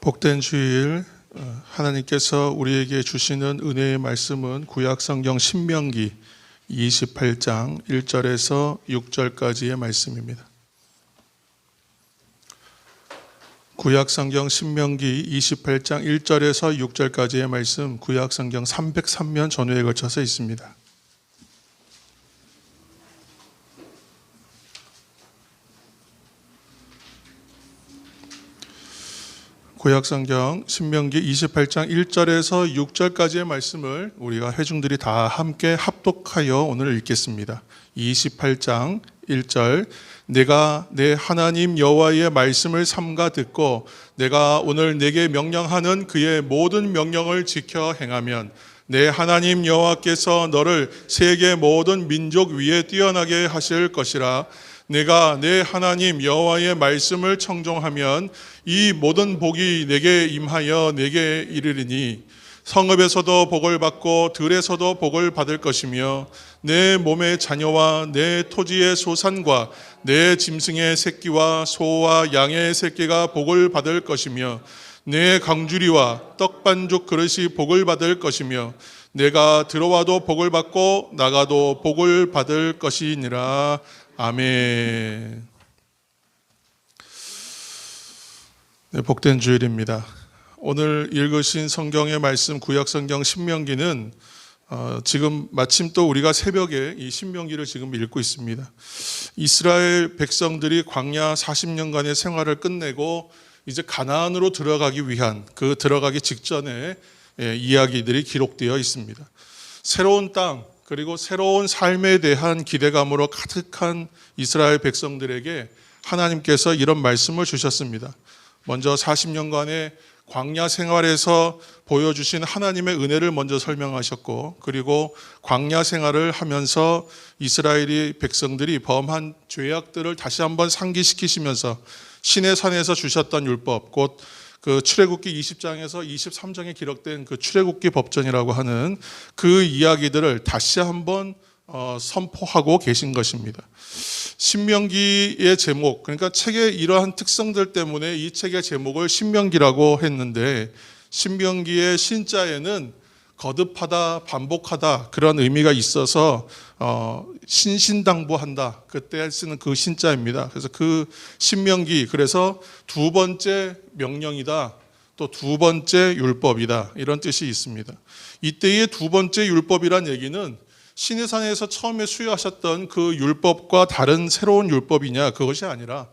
복된 주일, 하나님께서 우리에게 주시는 은혜의 말씀은 구약성경 신명기 28장 1절에서 6절까지의 말씀입니다. 구약성경 신명기 28장 1절에서 6절까지의 말씀, 구약성경 303면 전후에 걸쳐서 있습니다. 구약성경 신명기 28장 1절에서 6절까지의 말씀을 우리가 회중들이 다 함께 합독하여 오늘 읽겠습니다. 28장 1절, 내가 내 하나님 여호와의 말씀을 삼가 듣고 내가 오늘 내게 명령하는 그의 모든 명령을 지켜 행하면 내 하나님 여호와께서 너를 세계 모든 민족 위에 뛰어나게 하실 것이라. 내가 내 하나님 여호와의 말씀을 청종하면 이 모든 복이 내게 임하여 내게 이르리니 성읍에서도 복을 받고 들에서도 복을 받을 것이며 내 몸의 자녀와 내 토지의 소산과 내 짐승의 새끼와 소와 양의 새끼가 복을 받을 것이며 내 강주리와 떡반죽 그릇이 복을 받을 것이며 내가 들어와도 복을 받고 나가도 복을 받을 것이니라. 아멘. 네, 복된 주일입니다. 오늘 읽으신 성경의 말씀 구약성경 신명기는 지금 마침 또 우리가 새벽에 이 신명기를 지금 읽고 있습니다. 이스라엘 백성들이 광야 40년간의 생활을 끝내고 이제 가나안으로 들어가기 위한 그 들어가기 직전에 이야기들이 기록되어 있습니다. 새로운 땅 그리고 새로운 삶에 대한 기대감으로 가득한 이스라엘 백성들에게 하나님께서 이런 말씀을 주셨습니다. 먼저 40년간의 광야 생활에서 보여주신 하나님의 은혜를 먼저 설명하셨고, 그리고 광야 생활을 하면서 이스라엘이 백성들이 범한 죄악들을 다시 한번 상기시키시면서 시내산에서 주셨던 율법, 곧 그 출애굽기 20장에서 23장에 기록된 그 출애굽기 법전이라고 하는 그 이야기들을 다시 한번 선포하고 계신 것입니다. 신명기의 제목, 그러니까 책의 이러한 특성들 때문에 이 책의 제목을 신명기라고 했는데, 신명기의 신자에는 거듭하다, 반복하다 그런 의미가 있어서 신신당부한다, 그때 쓰는 그 신자입니다. 그래서 그 신명기, 그래서 두 번째 명령이다, 또 두 번째 율법이다, 이런 뜻이 있습니다. 이때의 두 번째 율법이란 얘기는 시내산에서 처음에 수여하셨던 그 율법과 다른 새로운 율법이냐, 그것이 아니라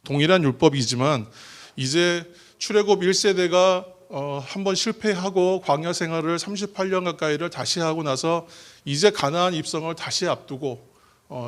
동일한 율법이지만 이제 출애굽 1세대가 한번 실패하고 광야 생활을 38년 가까이를 다시 하고 나서 이제 가나안 입성을 다시 앞두고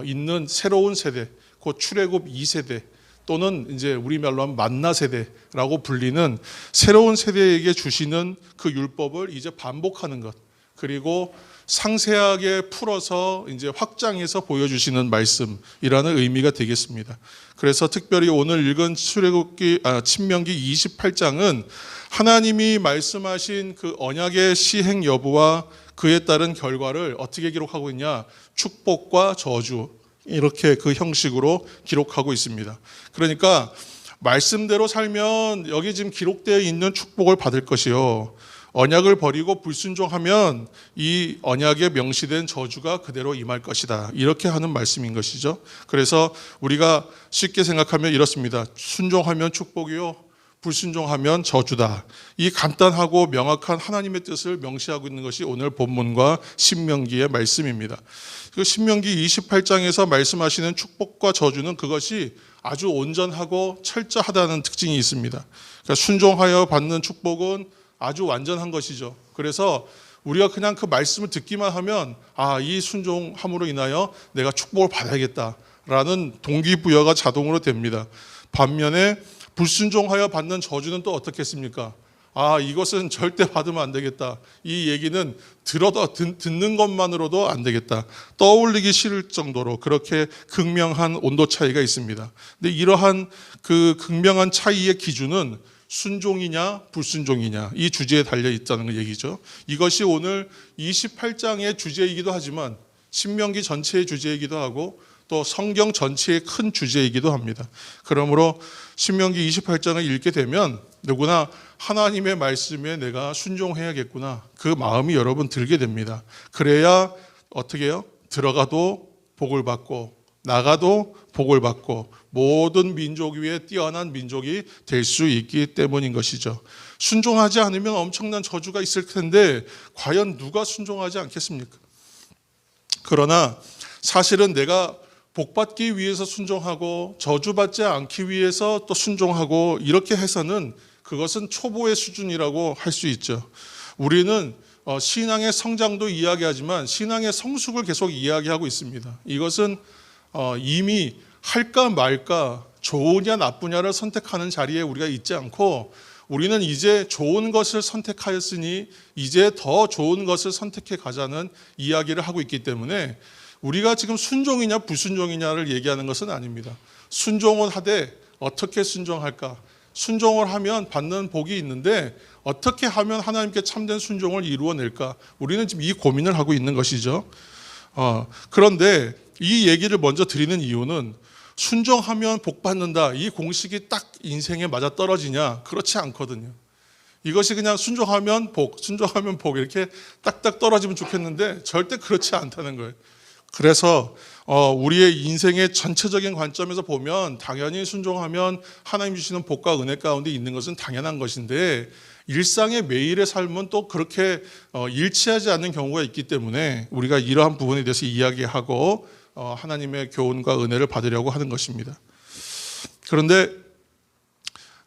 있는 새로운 세대, 곧 출애굽 2세대 또는 이제 우리말로 하면 만나 세대라고 불리는 새로운 세대에게 주시는 그 율법을 이제 반복하는 것, 그리고 상세하게 풀어서 이제 확장해서 보여주시는 말씀이라는 의미가 되겠습니다. 그래서 특별히 오늘 읽은 신명기 28장은 하나님이 말씀하신 그 언약의 시행 여부와 그에 따른 결과를 어떻게 기록하고 있냐, 축복과 저주, 이렇게 그 형식으로 기록하고 있습니다. 그러니까 말씀대로 살면 여기 지금 기록되어 있는 축복을 받을 것이요, 언약을 버리고 불순종하면 이 언약에 명시된 저주가 그대로 임할 것이다, 이렇게 하는 말씀인 것이죠. 그래서 우리가 쉽게 생각하면 이렇습니다. 순종하면 축복이요, 불순종하면 저주다. 이 간단하고 명확한 하나님의 뜻을 명시하고 있는 것이 오늘 본문과 신명기의 말씀입니다. 그 신명기 28장에서 말씀하시는 축복과 저주는 그것이 아주 온전하고 철저하다는 특징이 있습니다. 그러니까 순종하여 받는 축복은 아주 완전한 것이죠. 그래서 우리가 그냥 그 말씀을 듣기만 하면 이 순종함으로 인하여 내가 축복을 받아야겠다라는 동기부여가 자동으로 됩니다. 반면에 불순종하여 받는 저주는 또 어떻겠습니까? 이것은 절대 받으면 안 되겠다. 이 얘기는 듣는 것만으로도 안 되겠다. 떠올리기 싫을 정도로 그렇게 극명한 온도 차이가 있습니다. 근데 이러한 그 극명한 차이의 기준은 순종이냐 불순종이냐, 이 주제에 달려 있다는 얘기죠. 이것이 오늘 28장의 주제이기도 하지만 신명기 전체의 주제이기도 하고 또 성경 전체의 큰 주제이기도 합니다. 그러므로 신명기 28장을 읽게 되면 누구나 하나님의 말씀에 내가 순종해야겠구나, 그 마음이 여러분 들게 됩니다. 그래야 어떻게 해요? 들어가도 복을 받고 나가도 복을 받고 모든 민족 위에 뛰어난 민족이 될 수 있기 때문인 것이죠. 순종하지 않으면 엄청난 저주가 있을 텐데 과연 누가 순종하지 않겠습니까? 그러나 사실은 내가 복받기 위해서 순종하고 저주받지 않기 위해서 또 순종하고 이렇게 해서는 그것은 초보의 수준이라고 할 수 있죠. 우리는 신앙의 성장도 이야기하지만 신앙의 성숙을 계속 이야기하고 있습니다. 이것은 이미 할까 말까, 좋으냐 나쁘냐를 선택하는 자리에 우리가 있지 않고 우리는 이제 좋은 것을 선택하였으니 이제 더 좋은 것을 선택해 가자는 이야기를 하고 있기 때문에 우리가 지금 순종이냐 불순종이냐를 얘기하는 것은 아닙니다. 순종은 하되 어떻게 순종할까? 순종을 하면 받는 복이 있는데 어떻게 하면 하나님께 참된 순종을 이루어낼까? 우리는 지금 이 고민을 하고 있는 것이죠. 그런데 이 얘기를 먼저 드리는 이유는 순종하면 복 받는다, 이 공식이 딱 인생에 맞아 떨어지냐? 그렇지 않거든요. 이것이 그냥 순종하면 복, 순종하면 복 이렇게 딱딱 떨어지면 좋겠는데 절대 그렇지 않다는 거예요. 그래서 우리의 인생의 전체적인 관점에서 보면 당연히 순종하면 하나님 주시는 복과 은혜 가운데 있는 것은 당연한 것인데 일상의 매일의 삶은 또 그렇게 일치하지 않는 경우가 있기 때문에 우리가 이러한 부분에 대해서 이야기하고 하나님의 교훈과 은혜를 받으려고 하는 것입니다. 그런데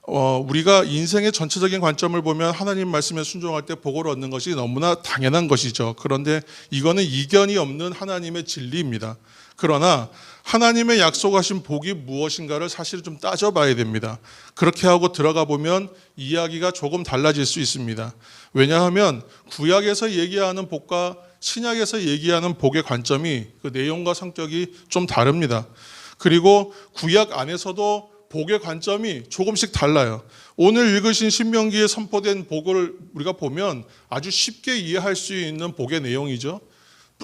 우리가 인생의 전체적인 관점을 보면 하나님 말씀에 순종할 때 복을 얻는 것이 너무나 당연한 것이죠. 그런데 이거는 이견이 없는 하나님의 진리입니다. 그러나 하나님의 약속하신 복이 무엇인가를 사실 좀 따져봐야 됩니다. 그렇게 하고 들어가 보면 이야기가 조금 달라질 수 있습니다. 왜냐하면 구약에서 얘기하는 복과 신약에서 얘기하는 복의 관점이 그 내용과 성격이 좀 다릅니다. 그리고 구약 안에서도 복의 관점이 조금씩 달라요. 오늘 읽으신 신명기에 선포된 복을 우리가 보면 아주 쉽게 이해할 수 있는 복의 내용이죠.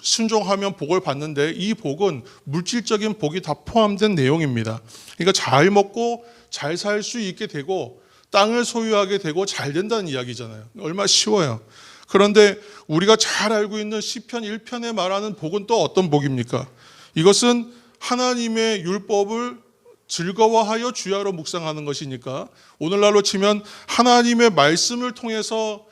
순종하면 복을 받는데 이 복은 물질적인 복이 다 포함된 내용입니다. 그러니까 잘 먹고 잘 살 수 있게 되고 땅을 소유하게 되고 잘 된다는 이야기잖아요. 얼마나 쉬워요. 그런데 우리가 잘 알고 있는 시편 1편에 말하는 복은 또 어떤 복입니까? 이것은 하나님의 율법을 즐거워하여 주야로 묵상하는 것이니까 오늘날로 치면 하나님의 말씀을 통해서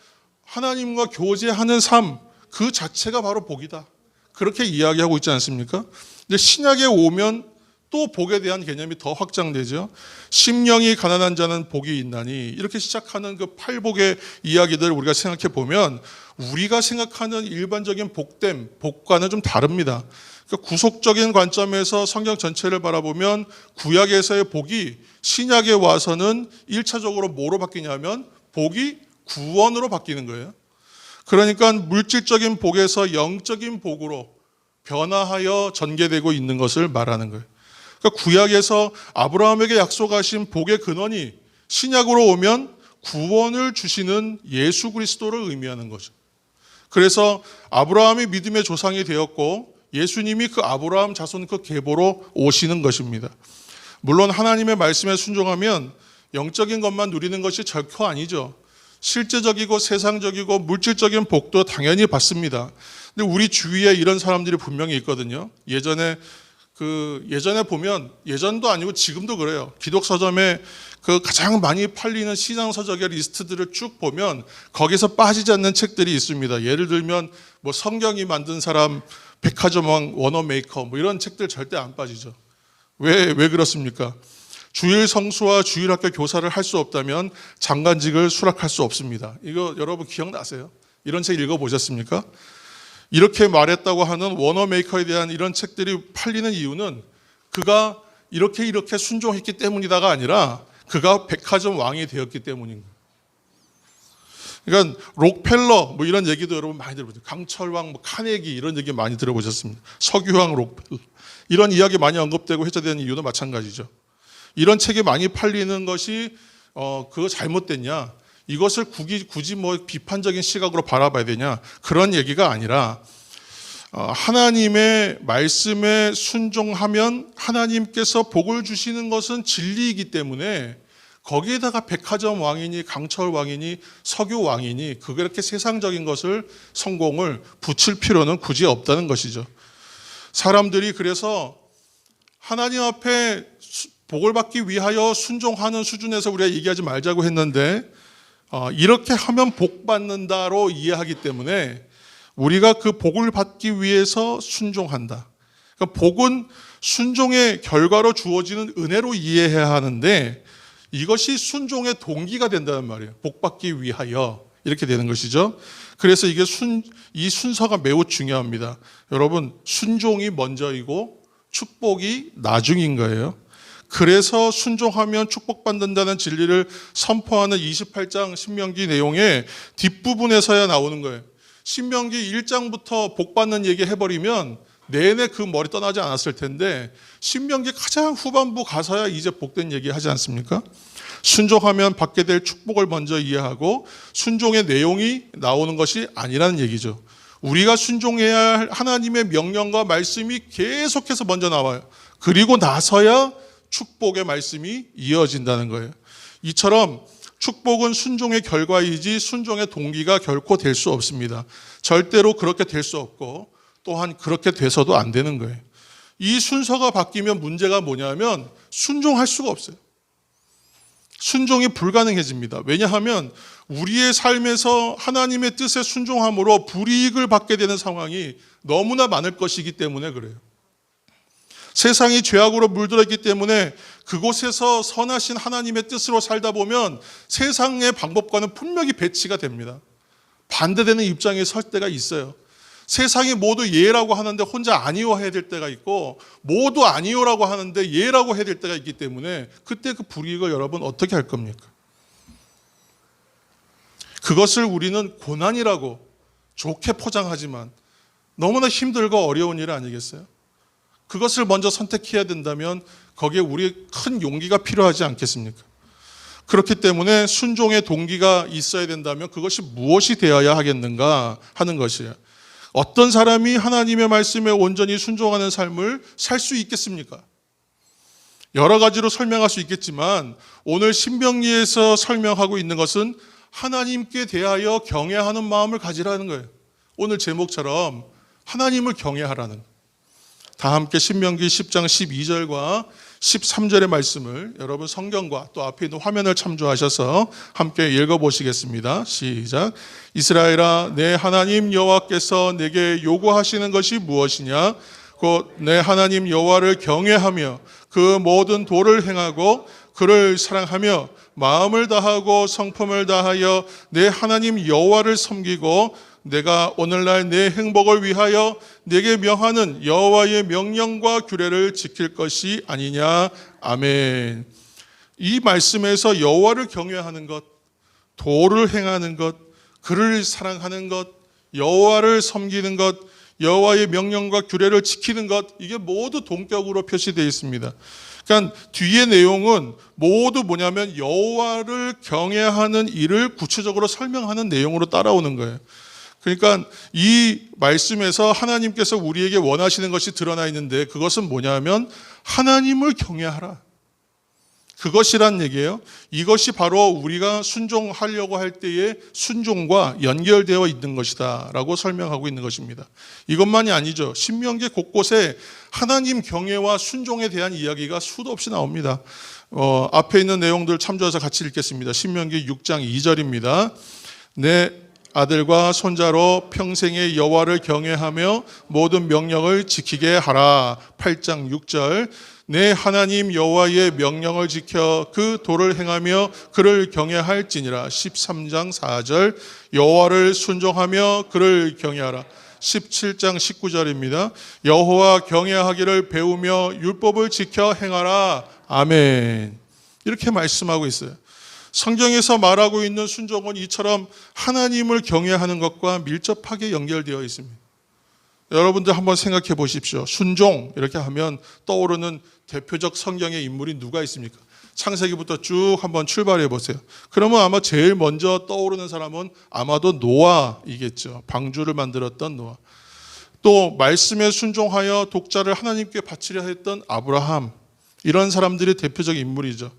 하나님과 교제하는 삶, 그 자체가 바로 복이다. 그렇게 이야기하고 있지 않습니까? 근데 신약에 오면 또 복에 대한 개념이 더 확장되죠. 심령이 가난한 자는 복이 있나니, 이렇게 시작하는 그 팔복의 이야기들을 우리가 생각해 보면 우리가 생각하는 일반적인 복됨, 복과는 좀 다릅니다. 그러니까 구속적인 관점에서 성경 전체를 바라보면 구약에서의 복이 신약에 와서는 1차적으로 뭐로 바뀌냐면 복이 구원으로 바뀌는 거예요. 그러니까 물질적인 복에서 영적인 복으로 변화하여 전개되고 있는 것을 말하는 거예요. 그러니까 구약에서 아브라함에게 약속하신 복의 근원이 신약으로 오면 구원을 주시는 예수 그리스도를 의미하는 거죠. 그래서 아브라함이 믿음의 조상이 되었고 예수님이 그 아브라함 자손 그 계보로 오시는 것입니다. 물론 하나님의 말씀에 순종하면 영적인 것만 누리는 것이 결코 아니죠. 실제적이고 세상적이고 물질적인 복도 당연히 받습니다. 근데 우리 주위에 이런 사람들이 분명히 있거든요. 예전에 보면, 예전도 아니고 지금도 그래요. 기독 서점에 그 가장 많이 팔리는 시장 서적의 리스트들을 쭉 보면 거기서 빠지지 않는 책들이 있습니다. 예를 들면 뭐 성경이 만든 사람, 백화점 왕, 원어 메이커, 뭐 이런 책들 절대 안 빠지죠. 왜 그렇습니까? 주일 성수와 주일 학교 교사를 할 수 없다면 장관직을 수락할 수 없습니다. 이거 여러분 기억나세요? 이런 책 읽어보셨습니까? 이렇게 말했다고 하는 원어 메이커에 대한 이런 책들이 팔리는 이유는 그가 이렇게 순종했기 때문이다가 아니라 그가 백화점 왕이 되었기 때문인 거예요. 그러니까 록펠러 뭐 이런 얘기도 여러분 많이 들어보셨죠. 강철왕, 뭐 카네기 이런 얘기 많이 들어보셨습니다. 석유왕 록펠러 이런 이야기 많이 언급되고 회자되는 이유도 마찬가지죠. 이런 책이 많이 팔리는 것이 그거 잘못됐냐? 이것을 굳이 뭐 비판적인 시각으로 바라봐야 되냐? 그런 얘기가 아니라 하나님의 말씀에 순종하면 하나님께서 복을 주시는 것은 진리이기 때문에 거기에다가 백화점 왕이니 강철 왕이니 석유 왕이니 그렇게 세상적인 것을 성공을 붙일 필요는 굳이 없다는 것이죠. 사람들이 그래서 하나님 앞에 복을 받기 위하여 순종하는 수준에서 우리가 얘기하지 말자고 했는데 이렇게 하면 복 받는다로 이해하기 때문에 우리가 그 복을 받기 위해서 순종한다. 그러니까 복은 순종의 결과로 주어지는 은혜로 이해해야 하는데 이것이 순종의 동기가 된다는 말이에요. 복 받기 위하여 이렇게 되는 것이죠. 그래서 이 순서가 매우 중요합니다. 여러분, 순종이 먼저이고 축복이 나중인 거예요. 그래서 순종하면 축복받는다는 진리를 선포하는 28장 신명기 내용의 뒷부분에서야 나오는 거예요. 신명기 1장부터 복 받는 얘기 해버리면 내내 그 머리 떠나지 않았을 텐데 신명기 가장 후반부 가서야 이제 복된 얘기 하지 않습니까? 순종하면 받게 될 축복을 먼저 이해하고 순종의 내용이 나오는 것이 아니라는 얘기죠. 우리가 순종해야 할 하나님의 명령과 말씀이 계속해서 먼저 나와요. 그리고 나서야 축복의 말씀이 이어진다는 거예요. 이처럼 축복은 순종의 결과이지 순종의 동기가 결코 될 수 없습니다. 절대로 그렇게 될 수 없고 또한 그렇게 돼서도 안 되는 거예요. 이 순서가 바뀌면 문제가 뭐냐면 순종할 수가 없어요. 순종이 불가능해집니다. 왜냐하면 우리의 삶에서 하나님의 뜻에 순종함으로 불이익을 받게 되는 상황이 너무나 많을 것이기 때문에 그래요. 세상이 죄악으로 물들었기 때문에 그곳에서 선하신 하나님의 뜻으로 살다 보면 세상의 방법과는 분명히 배치가 됩니다. 반대되는 입장에 설 때가 있어요. 세상이 모두 예라고 하는데 혼자 아니오 해야 될 때가 있고 모두 아니오라고 하는데 예라고 해야 될 때가 있기 때문에 그때 그 불이익을 여러분 어떻게 할 겁니까? 그것을 우리는 고난이라고 좋게 포장하지만 너무나 힘들고 어려운 일 아니겠어요? 그것을 먼저 선택해야 된다면 거기에 우리의 큰 용기가 필요하지 않겠습니까? 그렇기 때문에 순종의 동기가 있어야 된다면 그것이 무엇이 되어야 하겠는가 하는 것이에요. 어떤 사람이 하나님의 말씀에 온전히 순종하는 삶을 살 수 있겠습니까? 여러 가지로 설명할 수 있겠지만 오늘 신명기에서 설명하고 있는 것은 하나님께 대하여 경외하는 마음을 가지라는 거예요. 오늘 제목처럼 하나님을 경외하라는. 다 함께 신명기 10장 12절과 13절의 말씀을 여러분 성경과 또 앞에 있는 화면을 참조하셔서 함께 읽어보시겠습니다. 시작. 이스라엘아, 내 하나님 여호와께서 내게 요구하시는 것이 무엇이냐? 곧 내 하나님 여호와를 경외하며 그 모든 도를 행하고 그를 사랑하며 마음을 다하고 성품을 다하여 내 하나님 여호와를 섬기고 내가 오늘날 내 행복을 위하여 내게 명하는 여호와의 명령과 규례를 지킬 것이 아니냐. 아멘. 이 말씀에서 여호와를 경외하는 것, 도를 행하는 것, 그를 사랑하는 것, 여호와를 섬기는 것, 여호와의 명령과 규례를 지키는 것, 이게 모두 동격으로 표시되어 있습니다. 그러니까 뒤의 내용은 모두 뭐냐면 여호와를 경외하는 일을 구체적으로 설명하는 내용으로 따라오는 거예요. 그러니까 이 말씀에서 하나님께서 우리에게 원하시는 것이 드러나 있는데 그것은 뭐냐면 하나님을 경외하라. 그것이란 얘기예요. 이것이 바로 우리가 순종하려고 할 때의 순종과 연결되어 있는 것이다 라고 설명하고 있는 것입니다. 이것만이 아니죠. 신명기 곳곳에 하나님 경외와 순종에 대한 이야기가 수도 없이 나옵니다. 앞에 있는 내용들 참조해서 같이 읽겠습니다. 신명기 6장 2절입니다. 내 아들과 손자로 평생의 여호와를 경외하며 모든 명령을 지키게 하라. 8장 6절. 내 하나님 여호와의 명령을 지켜 그 도를 행하며 그를 경외할지니라. 13장 4절. 여호와를 순종하며 그를 경외하라. 17장 19절입니다. 여호와 경외하기를 배우며 율법을 지켜 행하라. 아멘. 이렇게 말씀하고 있어요. 성경에서 말하고 있는 순종은 이처럼 하나님을 경외하는 것과 밀접하게 연결되어 있습니다. 여러분들 한번 생각해 보십시오. 순종 이렇게 하면 떠오르는 대표적 성경의 인물이 누가 있습니까? 창세기부터 쭉 한번 출발해 보세요. 그러면 아마 제일 먼저 떠오르는 사람은 아마도 노아이겠죠. 방주를 만들었던 노아. 또 말씀에 순종하여 독자를 하나님께 바치려 했던 아브라함. 이런 사람들이 대표적 인물이죠.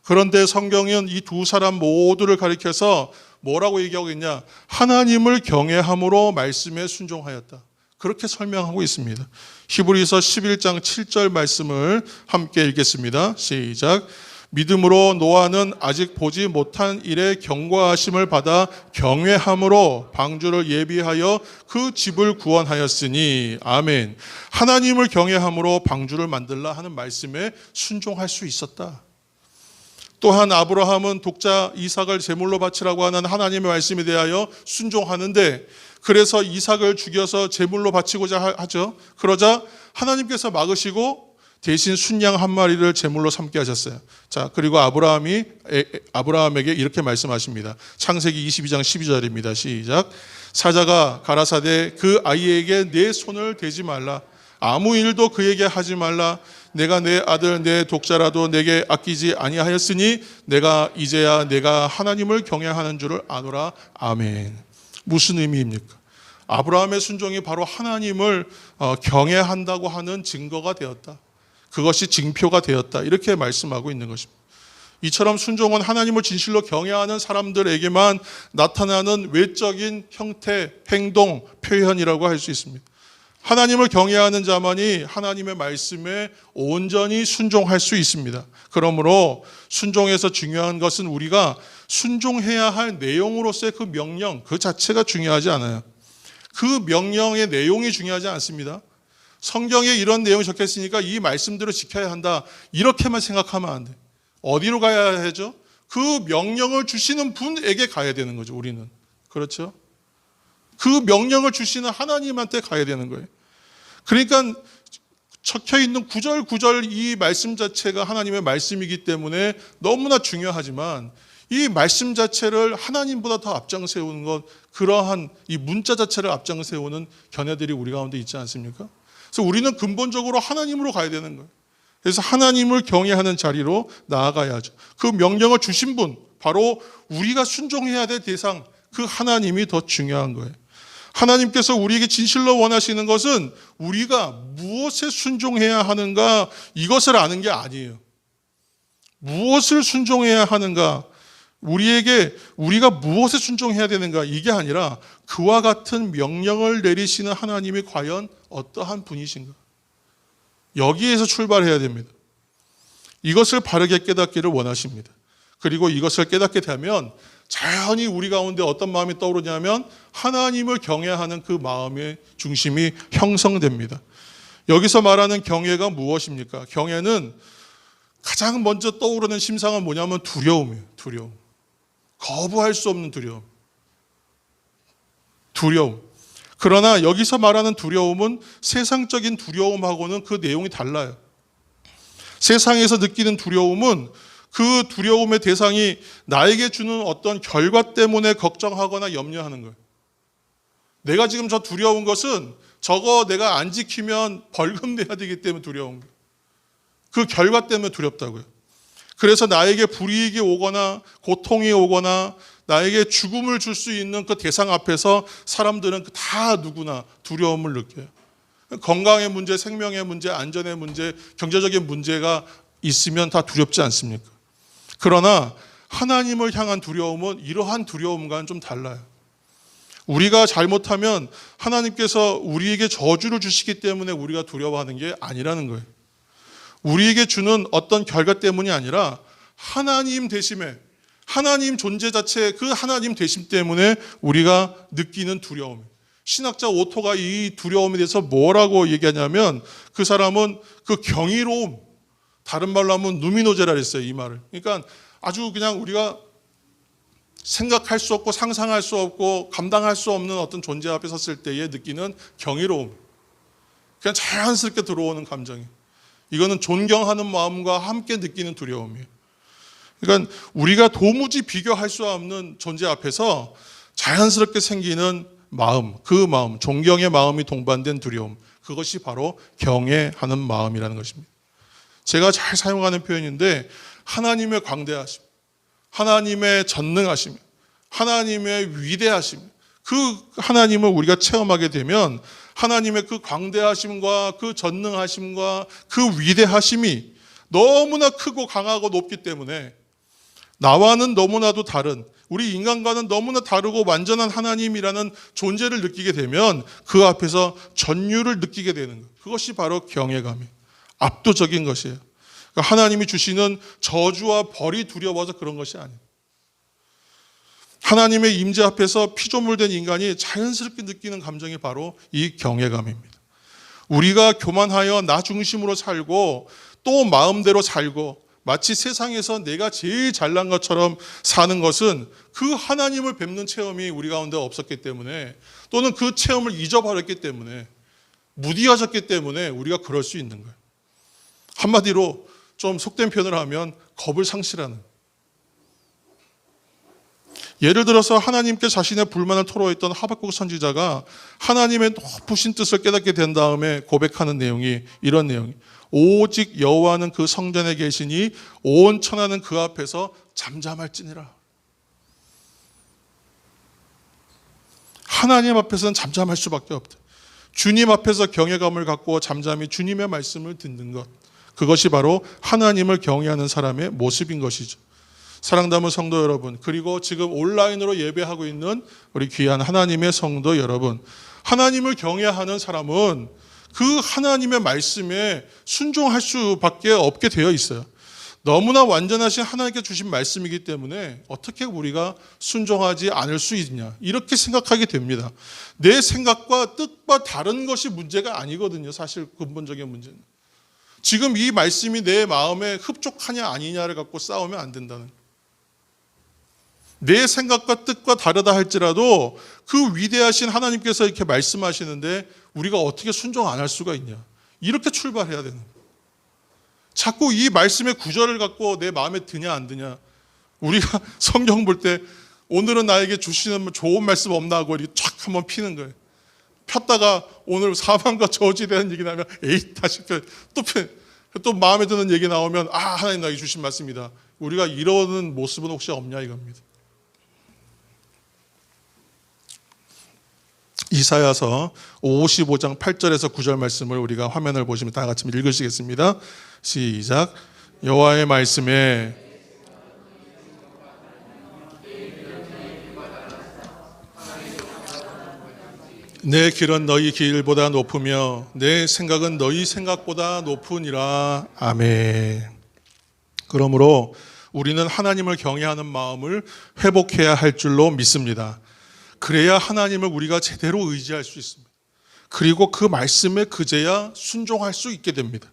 그런데 성경은 이 두 사람 모두를 가리켜서 뭐라고 얘기하고 있냐? 하나님을 경외함으로 말씀에 순종하였다. 그렇게 설명하고 있습니다. 히브리서 11장 7절 말씀을 함께 읽겠습니다. 시작. 믿음으로 노아는 아직 보지 못한 일에 경고하심을 받아 경외함으로 방주를 예비하여 그 집을 구원하였으니. 아멘. 하나님을 경외함으로 방주를 만들라 하는 말씀에 순종할 수 있었다. 또한 아브라함은 독자 이삭을 제물로 바치라고 하는 하나님의 말씀에 대하여 순종하는데, 그래서 이삭을 죽여서 제물로 바치고자 하죠. 그러자 하나님께서 막으시고 대신 순양 한 마리를 제물로 삼게 하셨어요. 자, 그리고 아브라함에게 이렇게 말씀하십니다. 창세기 22장 12절입니다. 시작. 사자가 가라사대 그 아이에게 내 손을 대지 말라. 아무 일도 그에게 하지 말라. 내가 내 아들 내 독자라도 내게 아끼지 아니하였으니 내가 이제야 내가 하나님을 경외하는 줄을 아노라. 아멘. 무슨 의미입니까? 아브라함의 순종이 바로 하나님을 경외한다고 하는 증거가 되었다. 그것이 징표가 되었다. 이렇게 말씀하고 있는 것입니다. 이처럼 순종은 하나님을 진실로 경외하는 사람들에게만 나타나는 외적인 형태, 행동, 표현이라고 할 수 있습니다. 하나님을 경외하는 자만이 하나님의 말씀에 온전히 순종할 수 있습니다. 그러므로 순종에서 중요한 것은 우리가 순종해야 할 내용으로서의 그 명령, 그 자체가 중요하지 않아요. 그 명령의 내용이 중요하지 않습니다. 성경에 이런 내용이 적혀있으니까 이 말씀대로 지켜야 한다. 이렇게만 생각하면 안 돼. 어디로 가야 하죠? 그 명령을 주시는 분에게 가야 되는 거죠, 우리는. 그렇죠? 그 명령을 주시는 하나님한테 가야 되는 거예요. 그러니까 적혀있는 구절구절 이 말씀 자체가 하나님의 말씀이기 때문에 너무나 중요하지만, 이 말씀 자체를 하나님보다 더 앞장 세우는 것, 그러한 이 문자 자체를 앞장 세우는 견해들이 우리 가운데 있지 않습니까? 그래서 우리는 근본적으로 하나님으로 가야 되는 거예요. 그래서 하나님을 경외하는 자리로 나아가야죠. 그 명령을 주신 분, 바로 우리가 순종해야 될 대상, 그 하나님이 더 중요한 거예요. 하나님께서 우리에게 진실로 원하시는 것은 우리가 무엇에 순종해야 하는가, 이것을 아는 게 아니에요. 무엇을 순종해야 하는가, 우리가 무엇에 순종해야 되는가, 이게 아니라 그와 같은 명령을 내리시는 하나님이 과연 어떠한 분이신가, 여기에서 출발해야 됩니다. 이것을 바르게 깨닫기를 원하십니다. 그리고 이것을 깨닫게 되면 자연히 우리 가운데 어떤 마음이 떠오르냐면 하나님을 경외하는 그 마음의 중심이 형성됩니다. 여기서 말하는 경외가 무엇입니까? 경외는 가장 먼저 떠오르는 심상은 뭐냐면 두려움이에요. 두려움. 거부할 수 없는 두려움. 두려움. 그러나 여기서 말하는 두려움은 세상적인 두려움하고는 그 내용이 달라요. 세상에서 느끼는 두려움은 그 두려움의 대상이 나에게 주는 어떤 결과 때문에 걱정하거나 염려하는 거예요. 내가 지금 저 두려운 것은 저거 내가 안 지키면 벌금 내야 되기 때문에 두려운 거예요. 그 결과 때문에 두렵다고요. 그래서 나에게 불이익이 오거나 고통이 오거나 나에게 죽음을 줄 수 있는 그 대상 앞에서 사람들은 다 누구나 두려움을 느껴요. 건강의 문제, 생명의 문제, 안전의 문제, 경제적인 문제가 있으면 다 두렵지 않습니까? 그러나 하나님을 향한 두려움은 이러한 두려움과는 좀 달라요. 우리가 잘못하면 하나님께서 우리에게 저주를 주시기 때문에 우리가 두려워하는 게 아니라는 거예요. 우리에게 주는 어떤 결과 때문이 아니라 하나님 되심에, 하나님 존재 자체, 그 하나님 되심 때문에 우리가 느끼는 두려움. 신학자 오토가 이 두려움에 대해서 뭐라고 얘기하냐면, 그 사람은 그 경이로움, 다른 말로 하면 누미노제라 그랬어요, 이 말을. 그러니까 아주 그냥 우리가 생각할 수 없고 상상할 수 없고 감당할 수 없는 어떤 존재 앞에 섰을 때에 느끼는 경이로움. 그냥 자연스럽게 들어오는 감정이. 이거는 존경하는 마음과 함께 느끼는 두려움이에요. 그러니까 우리가 도무지 비교할 수 없는 존재 앞에서 자연스럽게 생기는 마음, 그 마음, 존경의 마음이 동반된 두려움, 그것이 바로 경외하는 마음이라는 것입니다. 제가 잘 사용하는 표현인데, 하나님의 광대하심, 하나님의 전능하심, 하나님의 위대하심, 그 하나님을 우리가 체험하게 되면 하나님의 그 광대하심과 그 전능하심과 그 위대하심이 너무나 크고 강하고 높기 때문에 나와는 너무나도 다른, 우리 인간과는 너무나 다르고 완전한 하나님이라는 존재를 느끼게 되면 그 앞에서 전율을 느끼게 되는 것. 그것이 바로 경외감이에요. 압도적인 것이에요. 그러니까 하나님이 주시는 저주와 벌이 두려워서 그런 것이 아니에요. 하나님의 임재 앞에서 피조물된 인간이 자연스럽게 느끼는 감정이 바로 이 경외감입니다. 우리가 교만하여 나 중심으로 살고 또 마음대로 살고 마치 세상에서 내가 제일 잘난 것처럼 사는 것은 그 하나님을 뵙는 체험이 우리 가운데 없었기 때문에, 또는 그 체험을 잊어버렸기 때문에, 무디어졌기 때문에 우리가 그럴 수 있는 거예요. 한마디로 좀 속된 표현을 하면 겁을 상실하는. 예를 들어서 하나님께 자신의 불만을 토로했던 하박국 선지자가 하나님의 높으신 뜻을 깨닫게 된 다음에 고백하는 내용이 이런 내용이에요. 오직 여호와는 그 성전에 계시니 온 천하는 그 앞에서 잠잠할지니라. 하나님 앞에서는 잠잠할 수밖에 없다. 주님 앞에서 경외감을 갖고 잠잠히 주님의 말씀을 듣는 것, 그것이 바로 하나님을 경외하는 사람의 모습인 것이죠. 사랑담은 성도 여러분, 그리고 지금 온라인으로 예배하고 있는 우리 귀한 하나님의 성도 여러분, 하나님을 경외하는 사람은 그 하나님의 말씀에 순종할 수밖에 없게 되어 있어요. 너무나 완전하신 하나님께 주신 말씀이기 때문에 어떻게 우리가 순종하지 않을 수 있냐, 이렇게 생각하게 됩니다. 내 생각과 뜻과 다른 것이 문제가 아니거든요. 사실 근본적인 문제는 지금 이 말씀이 내 마음에 흡족하냐 아니냐를 갖고 싸우면 안 된다는 거예요. 내 생각과 뜻과 다르다 할지라도 그 위대하신 하나님께서 이렇게 말씀하시는데 우리가 어떻게 순종 안 할 수가 있냐, 이렇게 출발해야 되는 거예요. 자꾸 이 말씀의 구절을 갖고 내 마음에 드냐 안 드냐, 우리가 성경 볼 때 오늘은 나에게 주시는 좋은 말씀 없나 하고 이렇게 쫙 한번 피는 거예요. 폈다가 오늘 사망과 저주에 대한 얘기 나면 에이 다시 또 마음에 드는 얘기 나오면 하나님 나에게 주신 말씀이다. 우리가 이러는 모습은 혹시 없냐 이겁니다. 이사야서 55장 8절에서 9절 말씀을 우리가 화면을 보시면 다 같이 읽으시겠습니다. 시작. 여호와의 말씀에 내 길은 너희 길보다 높으며 내 생각은 너희 생각보다 높으니라. 아멘. 그러므로 우리는 하나님을 경외하는 마음을 회복해야 할 줄로 믿습니다. 그래야 하나님을 우리가 제대로 의지할 수 있습니다. 그리고 그 말씀에 그제야 순종할 수 있게 됩니다.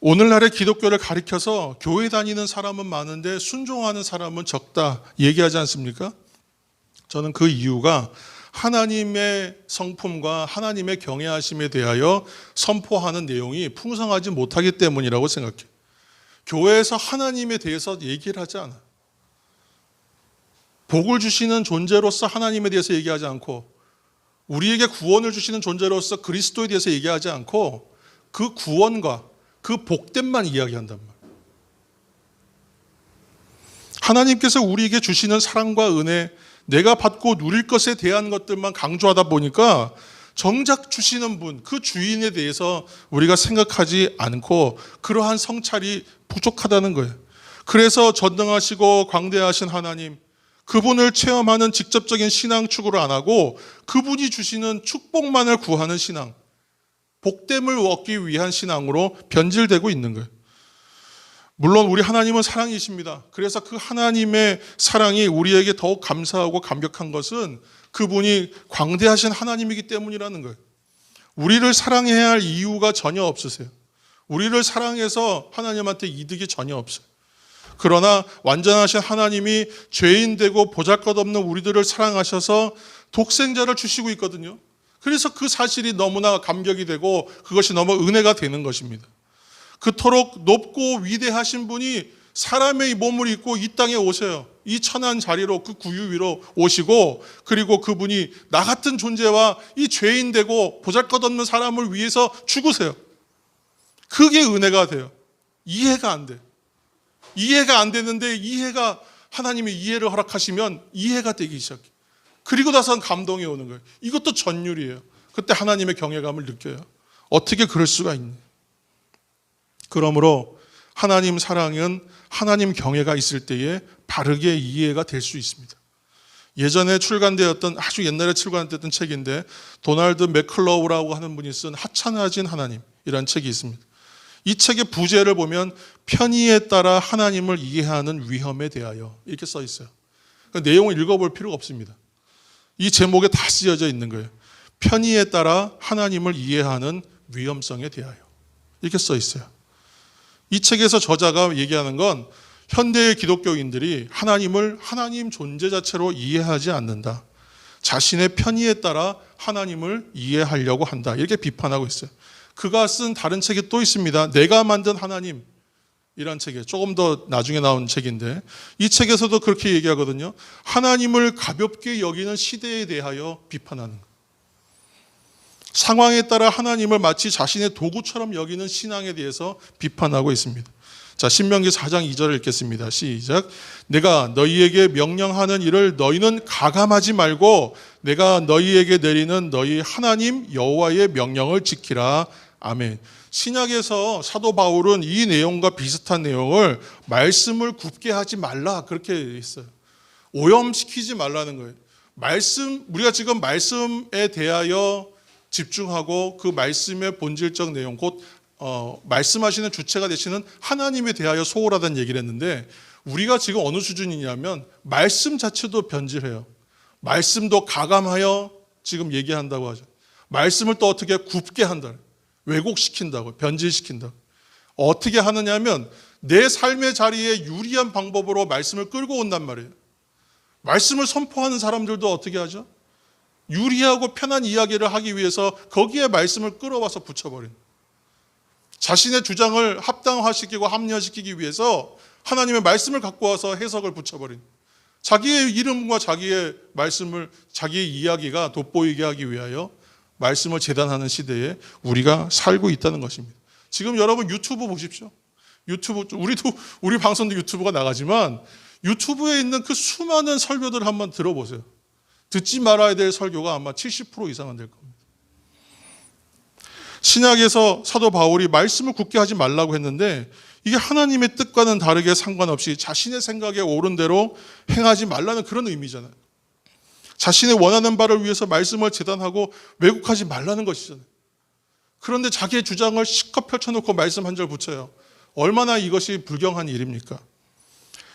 오늘날의 기독교를 가리켜서 교회 다니는 사람은 많은데 순종하는 사람은 적다 얘기하지 않습니까? 저는 그 이유가 하나님의 성품과 하나님의 경외하심에 대하여 선포하는 내용이 풍성하지 못하기 때문이라고 생각해요. 교회에서 하나님에 대해서 얘기를 하지 않아요. 복을 주시는 존재로서 하나님에 대해서 얘기하지 않고, 우리에게 구원을 주시는 존재로서 그리스도에 대해서 얘기하지 않고, 그 구원과 그 복됨만 이야기한단 말이에요. 하나님께서 우리에게 주시는 사랑과 은혜, 내가 받고 누릴 것에 대한 것들만 강조하다 보니까 정작 주시는 분, 그 주인에 대해서 우리가 생각하지 않고 그러한 성찰이 부족하다는 거예요. 그래서 전능하시고 광대하신 하나님, 그분을 체험하는 직접적인 신앙 추구를 안 하고 그분이 주시는 축복만을 구하는 신앙, 복됨을 얻기 위한 신앙으로 변질되고 있는 거예요. 물론 우리 하나님은 사랑이십니다. 그래서 그 하나님의 사랑이 우리에게 더욱 감사하고 감격한 것은 그분이 광대하신 하나님이기 때문이라는 거예요. 우리를 사랑해야 할 이유가 전혀 없으세요. 우리를 사랑해서 하나님한테 이득이 전혀 없어요. 그러나 완전하신 하나님이 죄인 되고 보잘것없는 우리들을 사랑하셔서 독생자를 주시고 있거든요. 그래서 그 사실이 너무나 감격이 되고 그것이 너무 은혜가 되는 것입니다. 그토록 높고 위대하신 분이 사람의 몸을 입고 이 땅에 오세요. 이 천한 자리로, 그 구유 위로 오시고, 그리고 그분이 나 같은 존재와 이 죄인 되고 보잘것없는 사람을 위해서 죽으세요. 그게 은혜가 돼요. 이해가 안 돼. 이해가 안 되는데 하나님이 이해를 허락하시면 이해가 되기 시작해. 그리고 나서는 감동이 오는 거예요. 이것도 전율이에요. 그때 하나님의 경외감을 느껴요. 어떻게 그럴 수가 있냐. 그러므로 하나님 사랑은 하나님 경외가 있을 때에 바르게 이해가 될 수 있습니다. 예전에 출간되었던, 아주 옛날에 출간되었던 책인데 도널드 맥클로우라고 하는 분이 쓴 하찮아진 하나님이라는 책이 있습니다. 이 책의 부제를 보면 편의에 따라 하나님을 이해하는 위험에 대하여 이렇게 써 있어요. 그러니까 내용을 읽어볼 필요가 없습니다. 이 제목에 다 쓰여져 있는 거예요. 편의에 따라 하나님을 이해하는 위험성에 대하여 이렇게 써 있어요. 이 책에서 저자가 얘기하는 건 현대의 기독교인들이 하나님을 하나님 존재 자체로 이해하지 않는다. 자신의 편의에 따라 하나님을 이해하려고 한다. 이렇게 비판하고 있어요. 그가 쓴 다른 책이 또 있습니다. 내가 만든 하나님 이란 책이에요. 조금 더 나중에 나온 책인데 이 책에서도 그렇게 얘기하거든요. 하나님을 가볍게 여기는 시대에 대하여 비판하는 거예요. 상황에 따라 하나님을 마치 자신의 도구처럼 여기는 신앙에 대해서 비판하고 있습니다. 자, 신명기 4장 2절을 읽겠습니다. 시작. 내가 너희에게 명령하는 일을 너희는 가감하지 말고 내가 너희에게 내리는 너희 하나님 여호와의 명령을 지키라. 아멘. 신약에서 사도 바울은 이 내용과 비슷한 내용을 말씀을 굽게 하지 말라 그렇게 했어요. 오염시키지 말라는 거예요. 우리가 지금 말씀에 대하여 집중하고 그 말씀의 본질적 내용, 곧 말씀하시는 주체가 되시는 하나님에 대하여 소홀하다는 얘기를 했는데 우리가 지금 어느 수준이냐면 말씀 자체도 변질해요. 말씀도 가감하여 지금 얘기한다고 하죠. 말씀을 또 어떻게 굽게 한다. 왜곡시킨다고, 변질시킨다고. 어떻게 하느냐 하면 내 삶의 자리에 유리한 방법으로 말씀을 끌고 온단 말이에요. 말씀을 선포하는 사람들도 어떻게 하죠? 유리하고 편한 이야기를 하기 위해서 거기에 말씀을 끌어와서 붙여버리는, 자신의 주장을 합당화시키고 합리화시키기 위해서 하나님의 말씀을 갖고 와서 해석을 붙여버리는, 자기의 이름과 자기의 말씀을, 자기의 이야기가 돋보이게 하기 위하여 말씀을 재단하는 시대에 우리가 살고 있다는 것입니다. 지금 여러분 유튜브 보십시오. 유튜브, 우리 방송도 유튜브가 나가지만 유튜브에 있는 그 수많은 설교들을 한번 들어보세요. 듣지 말아야 될 설교가 아마 70% 이상은 될 겁니다. 신약에서 사도 바울이 말씀을 굳게 하지 말라고 했는데 이게 하나님의 뜻과는 다르게 상관없이 자신의 생각에 옳은 대로 행하지 말라는 그런 의미잖아요. 자신의 원하는 바를 위해서 말씀을 재단하고 왜곡하지 말라는 것이잖아요. 그런데 자기의 주장을 실컷 펼쳐놓고 말씀 한 절 붙여요. 얼마나 이것이 불경한 일입니까?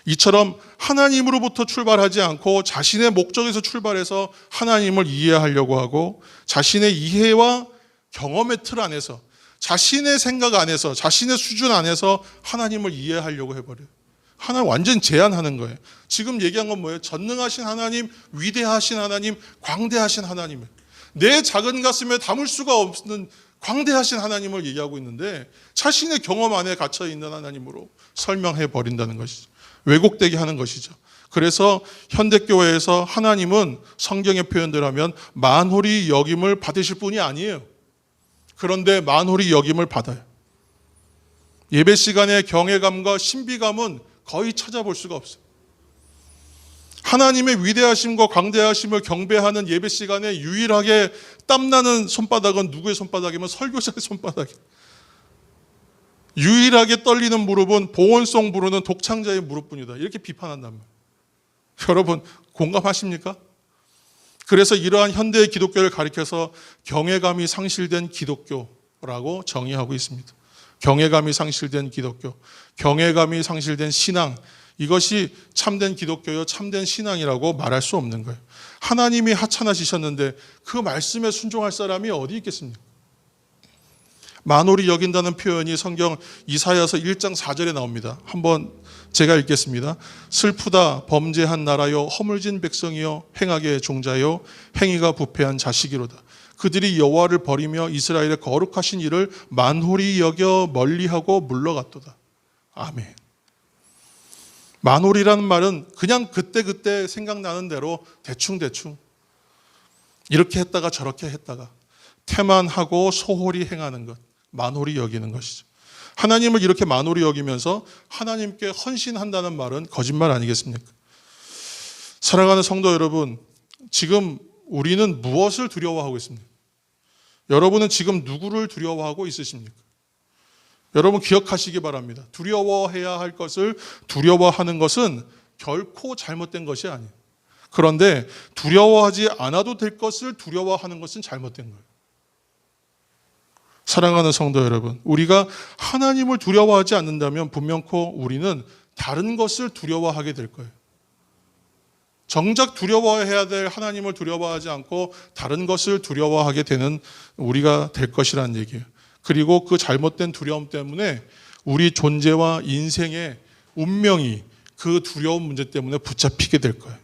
이처럼 하나님으로부터 출발하지 않고 자신의 목적에서 출발해서 하나님을 이해하려고 하고 자신의 이해와 경험의 틀 안에서, 자신의 생각 안에서, 자신의 수준 안에서 하나님을 이해하려고 해버려요. 하나님 완전 제한하는 거예요. 지금 얘기한 건 뭐예요? 전능하신 하나님, 위대하신 하나님, 광대하신 하나님, 내 작은 가슴에 담을 수가 없는 광대하신 하나님을 얘기하고 있는데 자신의 경험 안에 갇혀있는 하나님으로 설명해 버린다는 것이죠. 왜곡되게 하는 것이죠. 그래서 현대교회에서 하나님은 성경의 표현대로 하면 만홀히 여김을 받으실 분이 아니에요. 그런데 만홀히 여김을 받아요. 예배 시간의 경외감과 신비감은 거의 찾아볼 수가 없어요. 하나님의 위대하심과 광대하심을 경배하는 예배 시간에 유일하게 땀나는 손바닥은 누구의 손바닥이면 설교자의 손바닥이에요. 유일하게 떨리는 무릎은 보온송 부르는 독창자의 무릎뿐이다. 이렇게 비판한단 말이에요. 여러분 공감하십니까? 그래서 이러한 현대의 기독교를 가리켜서 경외감이 상실된 기독교라고 정의하고 있습니다. 경외감이 상실된 기독교, 경외감이 상실된 신앙, 이것이 참된 기독교요, 참된 신앙이라고 말할 수 없는 거예요. 하나님이 하찮아지셨는데 그 말씀에 순종할 사람이 어디 있겠습니까? 만홀히 여긴다는 표현이 성경 이사야서 1장 4절에 나옵니다. 한번 제가 읽겠습니다. 슬프다 범죄한 나라요 허물진 백성이요 행악의 종자요 행위가 부패한 자식이로다. 그들이 여호와를 버리며 이스라엘의 거룩하신 이를 만홀히 여겨 멀리하고 물러갔도다. 아멘. 만홀이라는 말은 그냥 그때그때 생각나는 대로 대충대충 이렇게 했다가 저렇게 했다가 태만하고 소홀히 행하는 것, 만홀히 여기는 것이죠. 하나님을 이렇게 만홀히 여기면서 하나님께 헌신한다는 말은 거짓말 아니겠습니까? 사랑하는 성도 여러분, 지금 우리는 무엇을 두려워하고 있습니까? 여러분은 지금 누구를 두려워하고 있으십니까? 여러분 기억하시기 바랍니다. 두려워해야 할 것을 두려워하는 것은 결코 잘못된 것이 아니에요. 그런데 두려워하지 않아도 될 것을 두려워하는 것은 잘못된 거예요. 사랑하는 성도 여러분, 우리가 하나님을 두려워하지 않는다면 분명코 우리는 다른 것을 두려워하게 될 거예요. 정작 두려워해야 될 하나님을 두려워하지 않고 다른 것을 두려워하게 되는 우리가 될 것이라는 얘기예요. 그리고 그 잘못된 두려움 때문에 우리 존재와 인생의 운명이 그 두려운 문제 때문에 붙잡히게 될 거예요.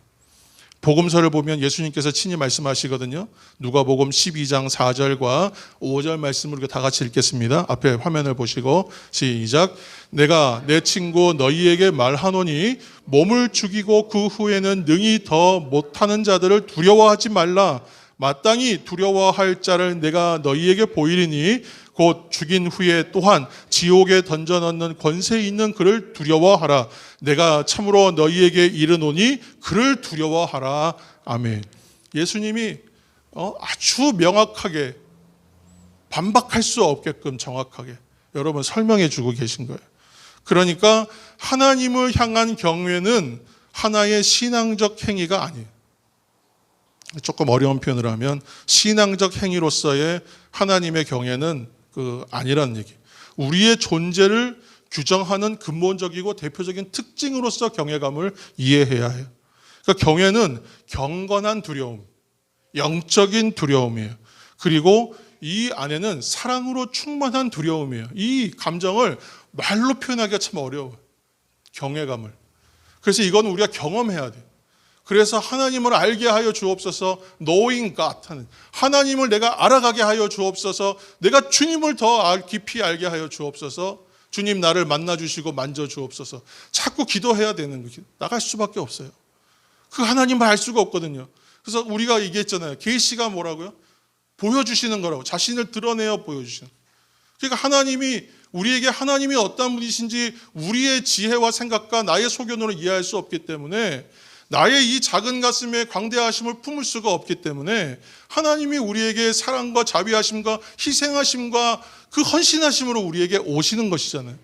복음서를 보면 예수님께서 친히 말씀하시거든요. 누가복음 12장 4절과 5절 말씀을 우리가 다 같이 읽겠습니다. 앞에 화면을 보시고 시작. 내가 내 친구 너희에게 말하노니 몸을 죽이고 그 후에는 능히 더 못하는 자들을 두려워하지 말라. 마땅히 두려워할 자를 내가 너희에게 보이리니 곧 죽인 후에 또한 지옥에 던져넣는 권세 있는 그를 두려워하라. 내가 참으로 너희에게 이르노니 그를 두려워하라. 아멘. 예수님이 아주 명확하게 반박할 수 없게끔 정확하게 여러분 설명해 주고 계신 거예요. 그러니까 하나님을 향한 경외는 하나의 신앙적 행위가 아니에요. 조금 어려운 표현을 하면 신앙적 행위로서의 하나님의 경외는 아니라는 얘기. 우리의 존재를 규정하는 근본적이고 대표적인 특징으로서 경외감을 이해해야 해요. 그러니까 경외는 경건한 두려움, 영적인 두려움이에요. 그리고 이 안에는 사랑으로 충만한 두려움이에요. 이 감정을 말로 표현하기가 참 어려워요. 경외감을. 그래서 이건 우리가 경험해야 돼요. 그래서 하나님을 알게 하여 주옵소서. knowing God 하는 하나님을 내가 알아가게 하여 주옵소서. 내가 주님을 더 깊이 알게 하여 주옵소서. 주님 나를 만나 주시고 만져 주옵소서. 자꾸 기도해야 되는 거예요. 나갈 수밖에 없어요. 그 하나님을 알 수가 없거든요. 그래서 우리가 얘기했잖아요. 계시가 뭐라고요? 보여주시는 거라고. 자신을 드러내어 보여주시는. 그러니까 하나님이 우리에게 하나님이 어떤 분이신지 우리의 지혜와 생각과 나의 소견으로 이해할 수 없기 때문에 나의 이 작은 가슴에 광대하심을 품을 수가 없기 때문에 하나님이 우리에게 사랑과 자비하심과 희생하심과 그 헌신하심으로 우리에게 오시는 것이잖아요.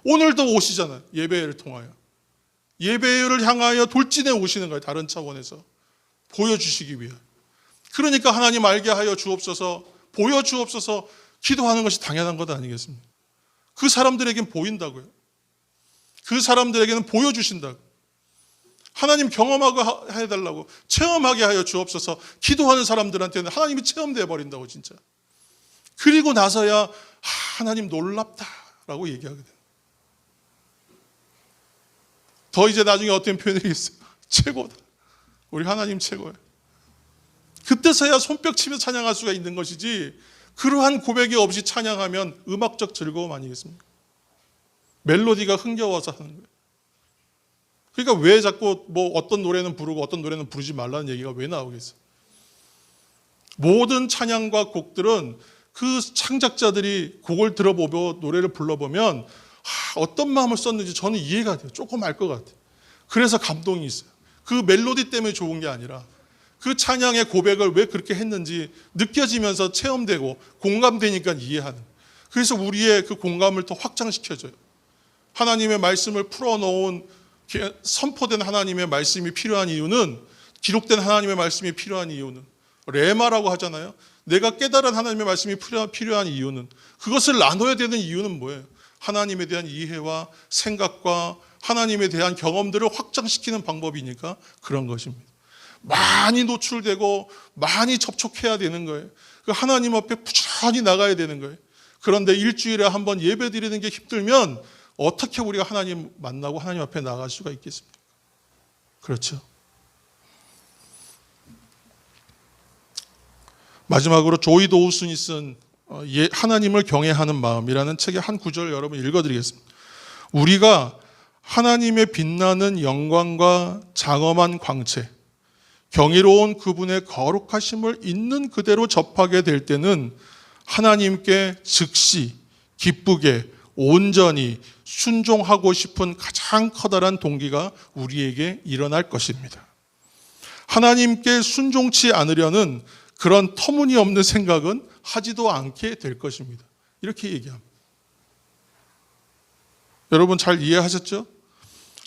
오늘도 오시잖아요. 예배를 통하여. 예배를 향하여 돌진해 오시는 거예요. 다른 차원에서. 보여주시기 위해. 그러니까 하나님 알게 하여 주옵소서, 보여주옵소서 기도하는 것이 당연한 것 아니겠습니까? 그 사람들에겐 보인다고요. 그 사람들에게는 보여주신다고. 하나님 경험하게 해달라고, 체험하게 하여 주옵소서 기도하는 사람들한테는 하나님이 체험되어 버린다고 진짜. 그리고 나서야 하나님 놀랍다라고 얘기하게 돼요. 더 이제 나중에 어떤 표현이 있어요. 최고다. 우리 하나님 최고예요. 그때서야 손뼉 치며 찬양할 수가 있는 것이지 그러한 고백이 없이 찬양하면 음악적 즐거움 아니겠습니까? 멜로디가 흥겨워서 하는 거예요. 그러니까 왜 자꾸 어떤 노래는 부르고 어떤 노래는 부르지 말라는 얘기가 왜 나오겠어요? 모든 찬양과 곡들은 그 창작자들이 곡을 들어보고 노래를 불러보면 어떤 마음을 썼는지 저는 이해가 돼요. 조금 알 것 같아요. 그래서 감동이 있어요. 그 멜로디 때문에 좋은 게 아니라 그 찬양의 고백을 왜 그렇게 했는지 느껴지면서 체험되고 공감되니까 이해하는. 그래서 우리의 그 공감을 더 확장시켜줘요. 하나님의 말씀을 풀어놓은 선포된 하나님의 말씀이 필요한 이유는, 기록된 하나님의 말씀이 필요한 이유는, 레마라고 하잖아요. 내가 깨달은 하나님의 말씀이 필요한 이유는, 그것을 나눠야 되는 이유는 뭐예요? 하나님에 대한 이해와 생각과 하나님에 대한 경험들을 확장시키는 방법이니까 그런 것입니다. 많이 노출되고 많이 접촉해야 되는 거예요. 하나님 앞에 부지런히 나가야 되는 거예요. 그런데 일주일에 한 번 예배 드리는 게 힘들면 어떻게 우리가 하나님 만나고 하나님 앞에 나갈 수가 있겠습니까? 그렇죠. 마지막으로 조이 도우슨이 쓴 하나님을 경외하는 마음이라는 책의 한 구절을 여러분 읽어드리겠습니다. 우리가 하나님의 빛나는 영광과 장엄한 광채, 경이로운 그분의 거룩하심을 있는 그대로 접하게 될 때는 하나님께 즉시 기쁘게 온전히 순종하고 싶은 가장 커다란 동기가 우리에게 일어날 것입니다. 하나님께 순종치 않으려는 그런 터무니없는 생각은 하지도 않게 될 것입니다. 이렇게 얘기합니다. 여러분 잘 이해하셨죠?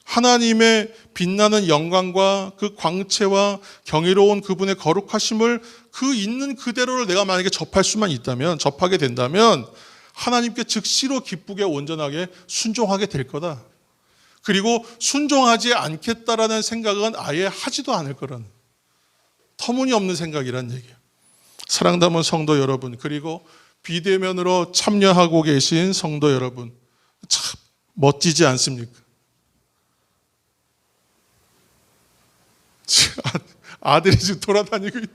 하나님의 빛나는 영광과 그 광채와 경이로운 그분의 거룩하심을 그 있는 그대로를 내가 만약에 접할 수만 있다면, 접하게 된다면 하나님께 즉시로 기쁘게 온전하게 순종하게 될 거다. 그리고 순종하지 않겠다라는 생각은 아예 하지도 않을 거라는, 터무니없는 생각이란 얘기예요. 사랑 담은 성도 여러분, 그리고 비대면으로 참여하고 계신 성도 여러분, 참 멋지지 않습니까? 아들이 지금 돌아다니고 있다.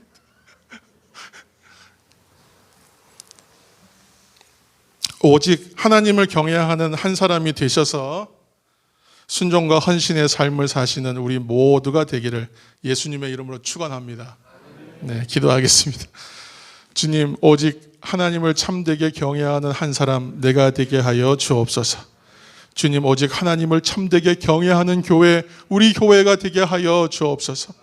오직 하나님을 경외하는 한 사람이 되셔서 순종과 헌신의 삶을 사시는 우리 모두가 되기를 예수님의 이름으로 축원합니다. 네, 기도하겠습니다. 주님, 오직 하나님을 참되게 경외하는 한 사람 내가 되게 하여 주옵소서. 주님, 오직 하나님을 참되게 경외하는 교회, 우리 교회가 되게 하여 주옵소서.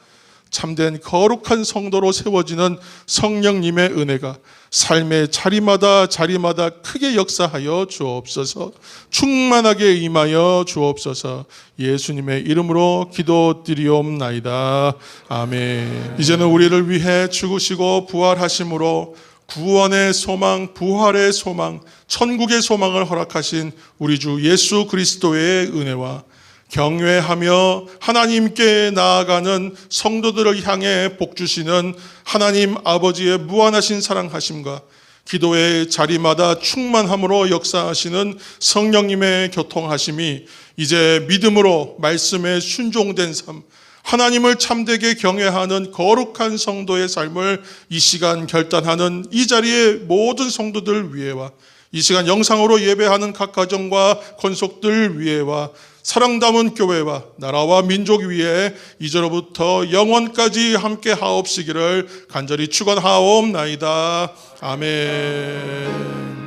참된 거룩한 성도로 세워지는 성령님의 은혜가 삶의 자리마다 크게 역사하여 주옵소서. 충만하게 임하여 주옵소서. 예수님의 이름으로 기도드리옵나이다. 아멘. 이제는 우리를 위해 죽으시고 부활하심으로 구원의 소망, 부활의 소망, 천국의 소망을 허락하신 우리 주 예수 그리스도의 은혜와 경외하며 하나님께 나아가는 성도들을 향해 복주시는 하나님 아버지의 무한하신 사랑하심과 기도의 자리마다 충만함으로 역사하시는 성령님의 교통하심이 이제 믿음으로 말씀에 순종된 삶, 하나님을 참되게 경외하는 거룩한 성도의 삶을 이 시간 결단하는 이 자리의 모든 성도들 위에와 이 시간 영상으로 예배하는 각 가정과 권속들 위에와 사랑 담은 교회와 나라와 민족 위에 이제로부터 영원까지 함께 하옵시기를 간절히 축원하옵나이다. 아멘.